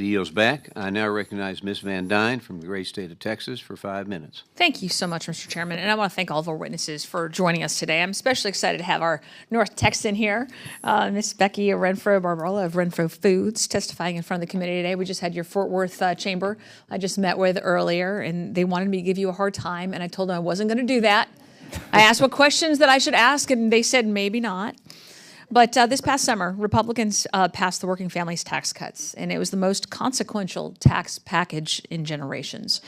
committee yields back. I now recognize Ms. Van Duyne from the great state of Texas for 5 minutes. Thank you so much, Mr. Chairman, and I want to thank all of our witnesses for joining us today. I'm especially excited to have our North Texan here, Ms. Becky Renfro Barbarola of Renfro Foods, testifying in front of the committee today. We just had your Fort Worth chamber I just met with earlier, and they wanted me to give you a hard time, and I told them I wasn't going to do that. I asked what questions that I should ask, and they said maybe not. But this past summer, Republicans passed the Working Families Tax Cuts, and it was the most consequential tax package in generations.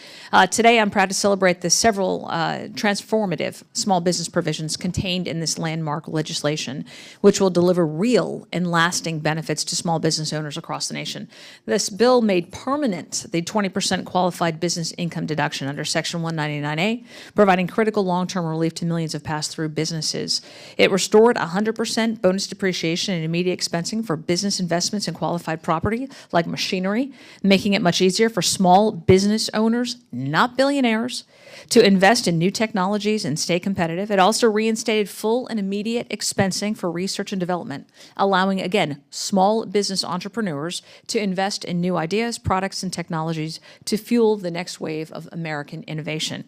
Today, I'm proud to celebrate the several transformative small business provisions contained in this landmark legislation, which will deliver real and lasting benefits to small business owners across the nation. This bill made permanent the 20% qualified business income deduction under Section 199A, providing critical long-term relief to millions of pass-through businesses. It restored 100% bonus depreciation and immediate expensing for business investments in qualified property like machinery, making it much easier for small business owners, not billionaires, to invest in new technologies and stay competitive. It also reinstated full and immediate expensing for research and development, allowing, again, small business entrepreneurs to invest in new ideas, products, and technologies to fuel the next wave of American innovation.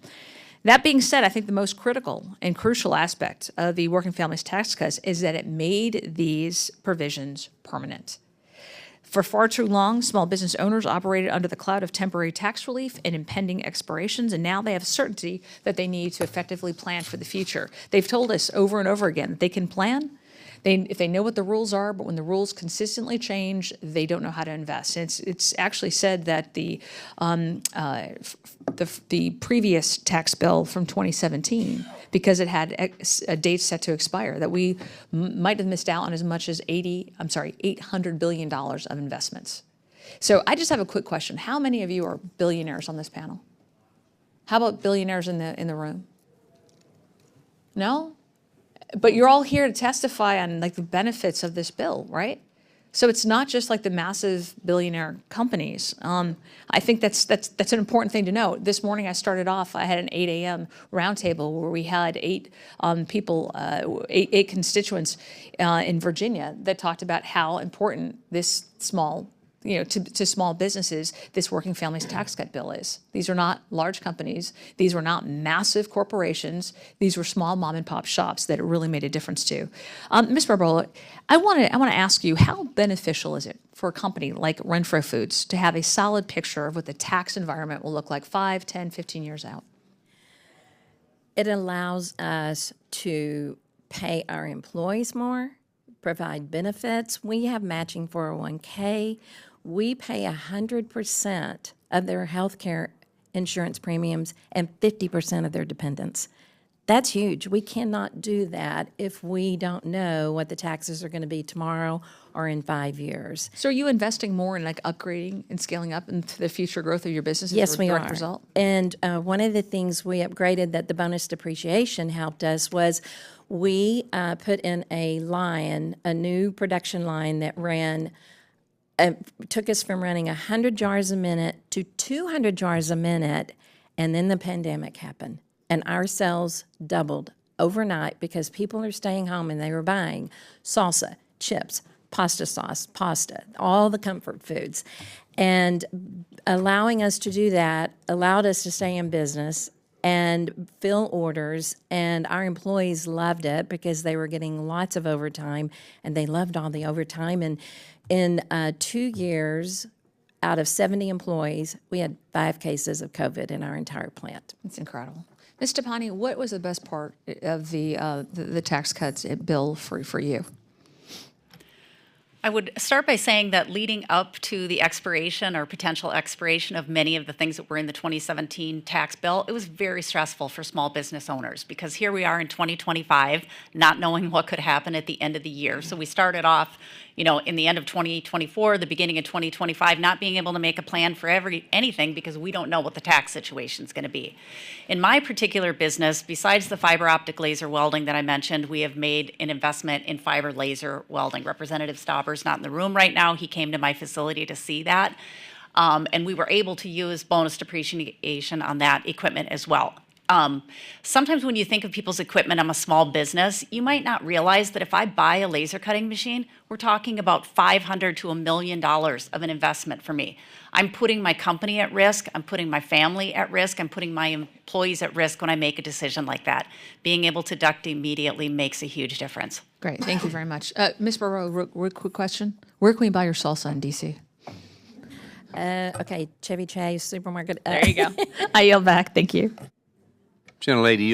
That being said, I think the most critical and crucial aspect of the Working Families Tax Cuts is that it made these provisions permanent. For far too long, small business owners operated under the cloud of temporary tax relief and impending expirations, and now they have certainty that they need to effectively plan for the future. They've told us over and over again that they can plan, if they know what the rules are, but when the rules consistently change, they don't know how to invest. And it's actually said that the previous tax bill from 2017, because it had a date set to expire, that we might have missed out on as much as $800 billion of investments. So I just have a quick question. How many of you are billionaires on this panel? How about billionaires in the room? No? But you're all here to testify on like the benefits of this bill, right? So it's not just like the massive billionaire companies. I think that's an important thing to note. This morning I started off, I had an 8 a.m. roundtable where we had eight constituents in Virginia that talked about how important this to small businesses, this Working Families Tax Cut bill is. These are not large companies. These were not massive corporations. These were small mom and pop shops that it really made a difference to. Ms. Barbarola, I want to ask you, how beneficial is it for a company like Renfro Foods to have a solid picture of what the tax environment will look like 5, 10, 15 years out? It allows us to pay our employees more, provide benefits. We have matching 401k. We pay 100% of their health care insurance premiums and 50% of their dependents. That's huge. We cannot do that if we don't know what the taxes are going to be tomorrow or in 5 years. So are you investing more in like upgrading and scaling up into the future growth of your business? Yes, we are. Result? And one of the things we upgraded that the bonus depreciation helped us was we put in a new production line that took us from running 100 jars a minute to 200 jars a minute, and then the pandemic happened. And our sales doubled overnight because people are staying home and they were buying salsa, chips, pasta sauce, pasta, all the comfort foods. And allowing us to do that allowed us to stay in business and fill orders, and our employees loved it because they were getting lots of overtime, and they loved all the overtime. And in 2 years, out of 70 employees, we had 5 cases of COVID in our entire plant. It's incredible. Ms. Stepani, what was the best part of the tax cuts bill for you? I would start by saying that leading up to the expiration or potential expiration of many of the things that were in the 2017 tax bill, it was very stressful for small business owners because here we are in 2025, not knowing what could happen at the end of the year. So we started off, in the end of 2024, the beginning of 2025, not being able to make a plan for anything because we don't know what the tax situation is going to be. In my particular business, besides the fiber optic laser welding that I mentioned, we have made an investment in fiber laser welding. Representative Stauber's not in the room right now. He came to my facility to see that. And we were able to use bonus depreciation on that equipment as well. Sometimes when you think of people's equipment, I'm a small business, you might not realize that if I buy a laser cutting machine, we're talking about $500 to $1 million of an investment for me. I'm putting my company at risk, I'm putting my family at risk, I'm putting my employees at risk when I make a decision like that. Being able to deduct immediately makes a huge difference. Great, thank you very much. Ms. Barrow, real quick question. Where can we buy your salsa in DC? Okay, Chevy Chase Supermarket. There you go. I yield back, thank you. Gentlelady,